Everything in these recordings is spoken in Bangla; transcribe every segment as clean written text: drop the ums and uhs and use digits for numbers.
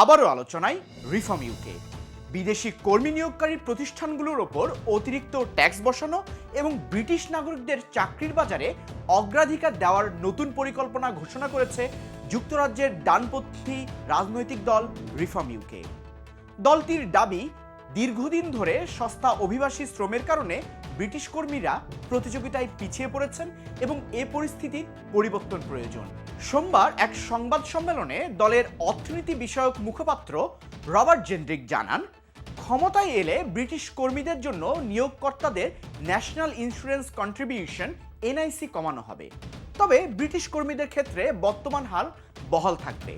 আবারও আলোচনায় রিফর্ম ইউকে। বিদেশি কর্মী নিয়োগকারী প্রতিষ্ঠানগুলোর ওপর অতিরিক্ত ট্যাক্স বসানো এবং ব্রিটিশ নাগরিকদের চাকরির বাজারে অগ্রাধিকার দেওয়ার নতুন পরিকল্পনা ঘোষণা করেছে যুক্তরাজ্যের ডানপন্থী রাজনৈতিক দল রিফর্ম ইউকে। দলটির দাবি, দীর্ঘদিন ধরে সস্তা অভিবাসী শ্রমের কারণে ব্রিটিশ কর্মীরা প্রতিযোগিতায় পিছিয়ে পড়েছেন এবং এ পরিস্থিতির পরিবর্তন প্রয়োজন। সোমবার এক সংবাদ সম্মেলনে দলের অর্থনীতি বিষয়ক মুখপাত্র রবার্ট জেন্ড্রিক জানান, ক্ষমতায় এলে ব্রিটিশ কর্মীদের জন্য নিয়োগকর্তাদের ন্যাশনাল ইন্স্যুরেন্স কন্ট্রিবিউশন এনআইসি কমানো হবে। তবে ব্রিটিশ কর্মীদের ক্ষেত্রে বর্তমান হার বহাল থাকবে।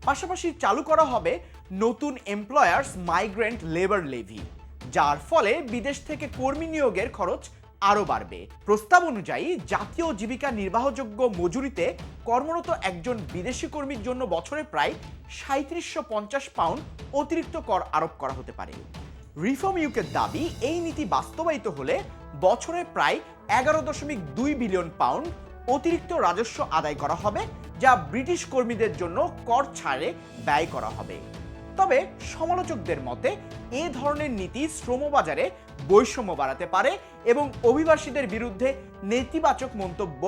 পাশাপাশি চালু করা হবে নতুন এমপ্লয়ার্স মাইগ্রেন্ট লেবার লেভি, যার ফলে বিদেশ থেকে কর্মী নিয়োগের খরচ আরও বাড়বে। প্রস্তাব অনুযায়ী জাতীয় জীবিকা নির্বাহযোগ্য মজুরিতে কর্মরত একজন বিদেশি কর্মীর জন্য বছরে প্রায় ৩৭৫০ পাউন্ড অতিরিক্ত কর আরোপ করা হতে পারে। রিফর্ম ইউকের দাবি, এই নীতি বাস্তবায়িত হলে বছরে প্রায় ১১.২ বিলিয়ন পাউন্ড অতিরিক্ত রাজস্ব আদায় করা হবে, যা ব্রিটিশ কর্মীদের জন্য কর ছাড়ে ব্যয় করা হবে। তবে সমালোচকদের মতে এ ধরনের নীতি শ্রমবাজারে বৈষম্য বাড়াতে পারে এবং অভিবাসীদের বিরুদ্ধে নেতিবাচক মন্তব্য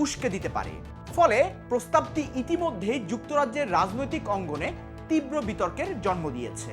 উস্কে দিতে পারে। ফলে প্রস্তাবটি ইতিমধ্যেই যুক্তরাজ্যের রাজনৈতিক অঙ্গনে তীব্র বিতর্কের জন্ম দিয়েছে।